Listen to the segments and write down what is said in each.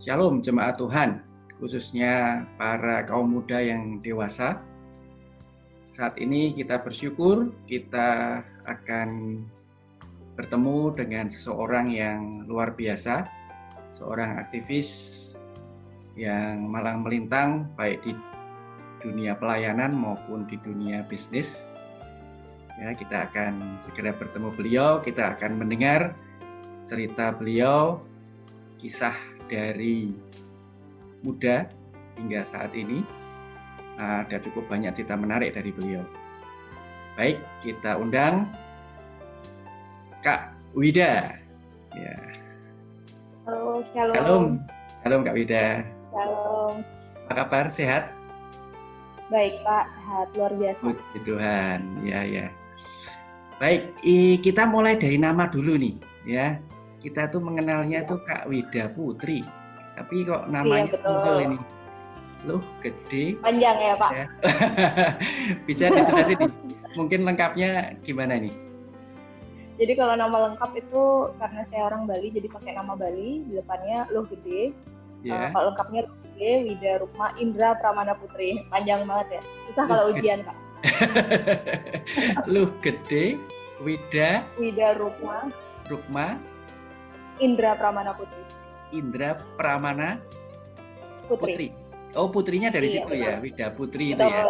Shalom jemaat Tuhan, khususnya para kaum muda yang dewasa. Saat ini kita bersyukur kita akan bertemu dengan seseorang yang luar biasa, seorang aktivis yang malang melintang baik di dunia pelayanan maupun di dunia bisnis. Ya, kita akan segera bertemu beliau, kita akan mendengar cerita beliau, kisah dari muda hingga saat ini. Ada cukup banyak cerita menarik dari beliau. Baik, kita undang Kak Wida. Ya. Halo, shalom. Shalom, shalom Kak Wida. Shalom. Apa kabar? Sehat? Baik Pak, sehat luar biasa. Puji Tuhan, ya. Baik, kita mulai dari nama dulu nih, ya. Kita tuh mengenalnya tuh Kak Wida Putri, tapi kok namanya muncul ini, loh gede. Panjang ya Pak. Ya. Bisa dijelasin nih, mungkin lengkapnya gimana nih? Jadi kalau nama lengkap itu karena saya orang Bali, jadi pakai nama Bali, di depannya Loh Gede. Yeah. Kalau lengkapnya Loh Gede, Wida Rukma Indra Pramana Putri. Panjang banget ya, susah kalau ujian Pak. Loh Gede, Wida Rukma Indra Pramana Putri. Indra Pramana Putri. Oh, putrinya dari iya, situ betul. Ya, Wida Putri betul. Itu ya.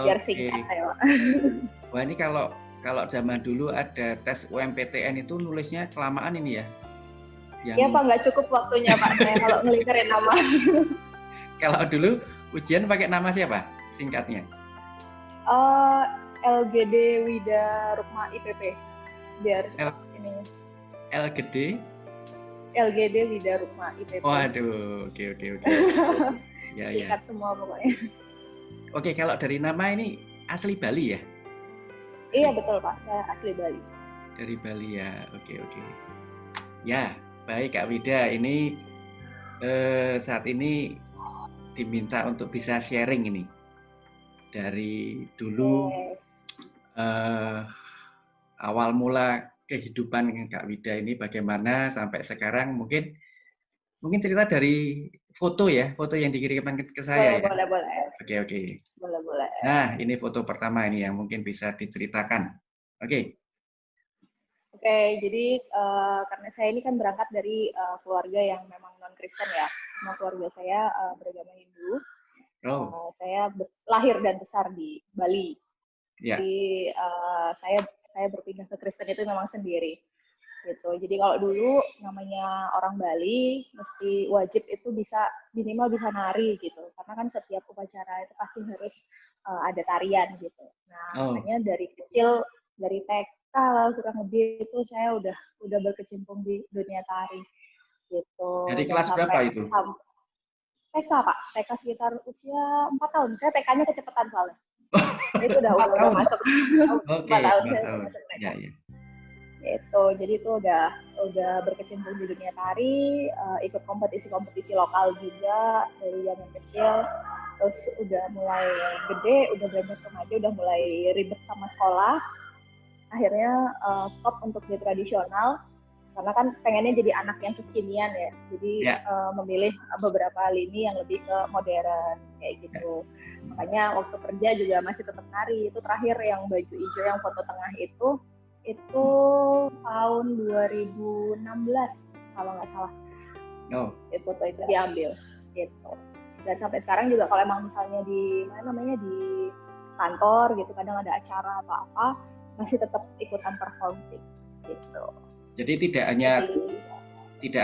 Biar singkat ya Pak. Wah, ini kalau zaman dulu ada tes UMPTN itu nulisnya kelamaan ini ya. Iya Pak, nggak cukup waktunya Pak saya kalau ngelikerin nama. Kalau dulu ujian pakai nama siapa singkatnya? LGD Wida Rukma IPP. Biar ini. LGD Wida Rukma IPP. Waduh, oke. Ya. Singkat semua pokoknya. Oke, kalau dari nama ini asli Bali ya? Iya betul Pak, saya asli Bali. Dari Bali ya, oke. Ya, baik Kak Wida, ini saat ini diminta untuk bisa sharing ini. Dari dulu awal mula kehidupan Kak Wida ini bagaimana sampai sekarang, mungkin cerita dari foto yang dikirimkan ke saya. Boleh. Oke. Boleh. Nah, ini foto pertama ini yang mungkin bisa diceritakan. Oke, jadi karena saya ini kan berangkat dari keluarga yang memang non-Kristen ya. Semua keluarga saya beragama Hindu. Saya lahir dan besar di Bali. Ya. Jadi saya berpindah ke Kristen itu memang sendiri. Gitu. Jadi kalau dulu namanya orang Bali mesti wajib itu minimal bisa nari gitu. Karena kan setiap upacara itu pasti harus ada tarian gitu. Nah, makanya dari kecil, dari TK kurang lebih itu saya udah berkecimpung di dunia tari gitu. Dari kelas berapa itu? TK Pak, TK sekitar usia 4 tahun. Saya TK-nya kecepatan soalnya. Itu udah masuk. 4 tahun saya masuk TK. Ya. Itu jadi itu udah berkecimpung di dunia tari, ikut kompetisi lokal juga dari zaman kecil. Terus udah mulai gede, udah beranjak remaja, udah mulai ribet sama sekolah. Akhirnya stop untuk di tradisional karena kan pengennya jadi anak yang kekinian ya. Jadi memilih beberapa lini yang lebih ke modern kayak gitu. Makanya waktu kerja juga masih tetap nari. Itu terakhir yang baju hijau yang foto tengah itu tahun 2016 kalau nggak salah. Foto itu diambil gitu. Dan sampai sekarang juga kalau emang misalnya di kantor gitu kadang ada acara apa masih tetap ikutan perform sih gitu. Jadi tidak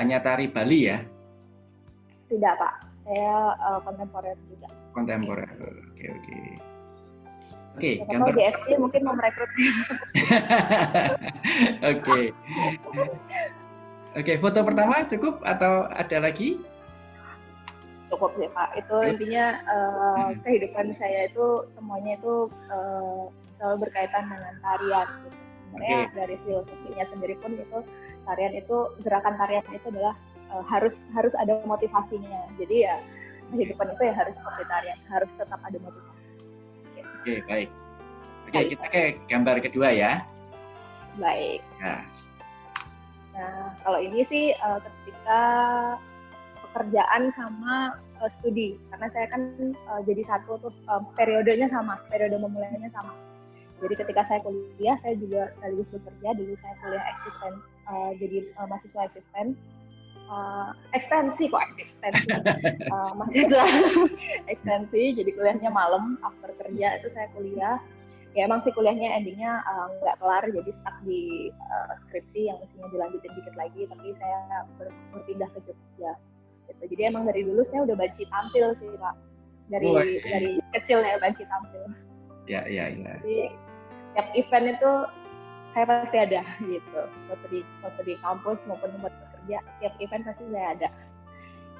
hanya tari Bali ya? Tidak Pak, saya kontemporer juga. Kontemporer, oke. Gambar di FJ mungkin mau merekrut. Oke, foto pertama cukup atau ada lagi? Cukup sih Pak. Itu intinya kehidupan saya itu semuanya itu selalu berkaitan dengan tarian. Sebenarnya dari filosofinya sendiri pun itu tarian itu gerakan tarian itu adalah harus ada motivasinya. Jadi ya kehidupan itu ya harus seperti tarian, harus tetap ada motivasi. Oke, baik. Oke, kita ke gambar kedua ya. Baik. Nah, kalau ini sih ketika kerjaan sama studi, karena saya kan jadi satu tuh periodenya sama, periode memulainya sama. Jadi ketika saya kuliah, saya juga sekaligus bekerja. Dulu saya kuliah asisten, jadi mahasiswa asisten. Ekstensi mahasiswa ekstensi, jadi kuliahnya malam, after kerja itu saya kuliah. Ya emang sih kuliahnya endingnya nggak kelar, jadi stuck di skripsi yang mestinya dilanjutin dikit lagi, tapi saya berpindah ke Jogja. Gitu. Jadi emang dari dulu saya udah banci tampil sih Pak, dari kecilnya banci tampil. Ya. Jadi setiap event itu saya pasti ada gitu, waktu di kampus maupun tempat kerja, setiap event pasti saya ada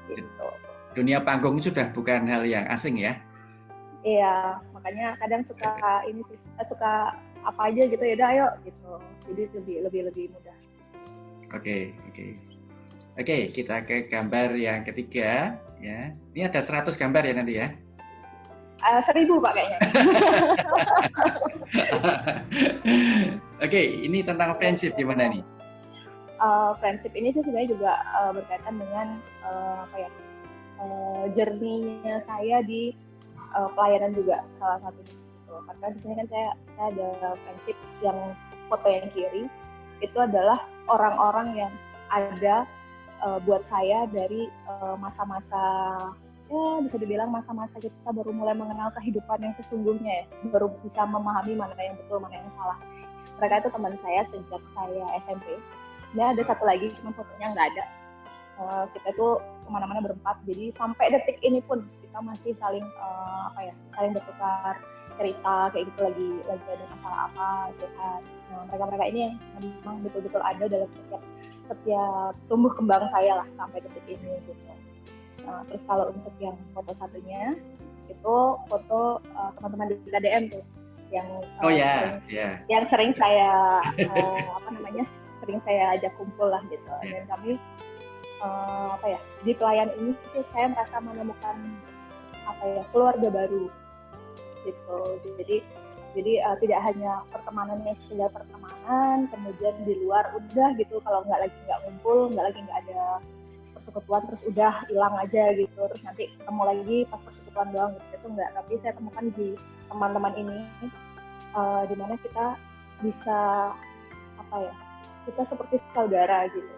gitu. Dunia panggung sudah bukan hal yang asing ya? Iya, makanya kadang suka apa aja gitu, ya udah ayo gitu, jadi lebih mudah. Oke, kita ke gambar yang ketiga ya. Ini ada 100 gambar ya nanti ya? 1000 Pak kayaknya. Oke, ini tentang friendship gimana nih? Friendship ini sih sebenarnya juga berkaitan dengan journey-nya saya di pelayanan juga salah satunya. Gitu. Karena di sini kan saya ada friendship yang foto yang kiri itu adalah orang-orang yang ada buat saya dari masa-masa, ya bisa dibilang masa-masa kita baru mulai mengenal kehidupan yang sesungguhnya ya, baru bisa memahami mana yang betul, mana yang salah. Mereka itu teman saya sejak saya SMP. Nah ada satu lagi, cuma fotonya nggak ada. Kita tuh kemana-mana berempat, jadi sampai detik ini pun kita masih saling saling bertukar cerita kayak gitu, lagi ada masalah apa curhat. Nah mereka ini yang memang betul-betul ada dalam setiap tumbuh kembang saya lah sampai detik ini gitu. Nah, terus kalau untuk yang foto satunya itu foto teman-teman di KDM tuh yang yang sering saya sering saya ajak kumpul lah gitu. Dan kami di pelayan ini sih saya merasa menemukan keluarga baru gitu. Jadi tidak hanya pertemanan yang sekedar pertemanan, kemudian di luar udah gitu, kalau nggak ngumpul, nggak ada persekutuan terus udah hilang aja gitu, terus nanti ketemu lagi pas persekutuan doang gitu, itu enggak. Tapi saya temukan di teman-teman ini di mana kita bisa kita seperti saudara gitu.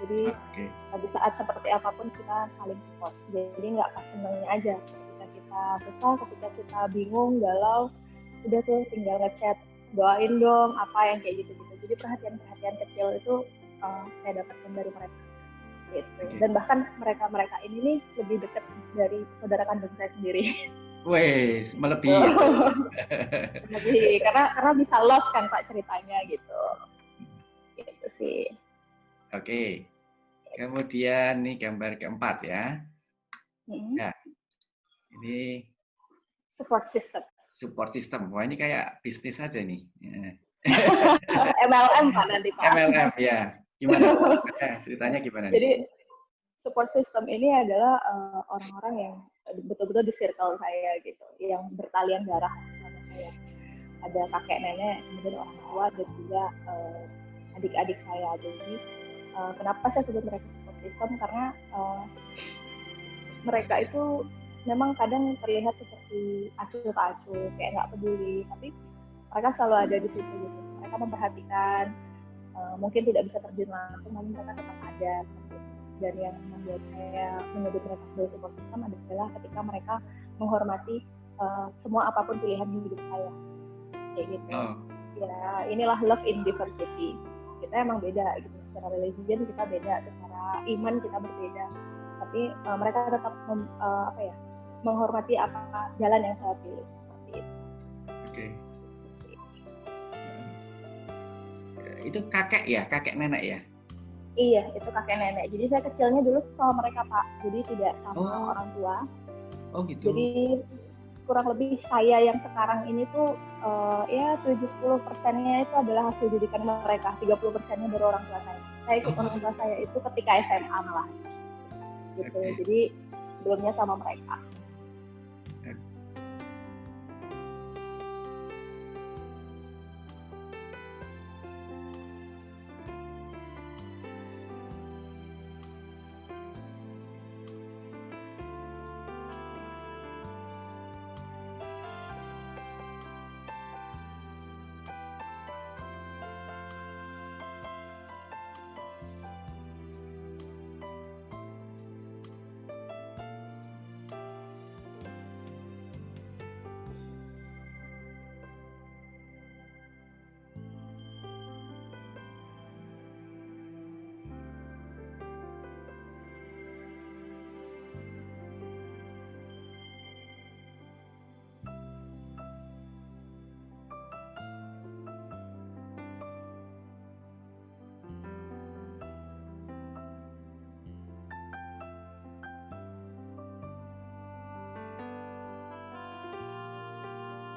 Jadi di saat seperti apapun kita saling support, jadi nggak pas senangnya aja. Ketika kita susah, ketika kita bingung, galau, udah tuh tinggal ngechat, doain dong apa yang kayak gitu-gitu. Jadi perhatian kecil itu saya dapatkan dari mereka. Gitu. Dan bahkan mereka ini nih lebih dekat dari saudara kandung saya sendiri. Wes, melebihi. Lebih karena bisa lost kan Pak ceritanya gitu. Gitu sih. Oke. Kemudian nih gambar keempat ya. Nah, ini support system. Wah, ini kayak bisnis aja nih. MLM Pak nanti Pak. MLM ya. Gimana? Ceritanya gimana? Jadi support system ini adalah orang-orang yang betul-betul di circle saya gitu, yang bertalian darah sama saya. Ada kakek nenek, kemudian orang tua dan juga adik-adik saya. Jadi kenapa saya sebut mereka support system? Karena mereka itu memang kadang terlihat seperti acuh tak acuh, kayak nggak peduli, tapi mereka selalu ada di situ gitu. Mereka memperhatikan. Mungkin tidak bisa terjun langsung, namun mereka tetap ada. Dan yang membuat saya menyebut mereka sebagai support system adalah ketika mereka menghormati semua apapun pilihan hidup saya, kayak gitu. Ya inilah love in diversity. Kita emang beda gitu, secara religion kita beda, secara iman kita berbeda. Tapi mereka tetap menghormati apa jalan yang saya pilih seperti itu. Oke. Itu kakek nenek ya? Iya, itu kakek nenek. Jadi saya kecilnya dulu sama mereka Pak, jadi tidak sama orang tua. Oh gitu. Jadi kurang lebih saya yang sekarang ini tuh 70%-nya itu adalah hasil didikan mereka, 30%-nya dari orang tua saya. Saya ikut orang tua saya itu ketika SMA malah. Gitu. Okay. Jadi sebelumnya sama mereka.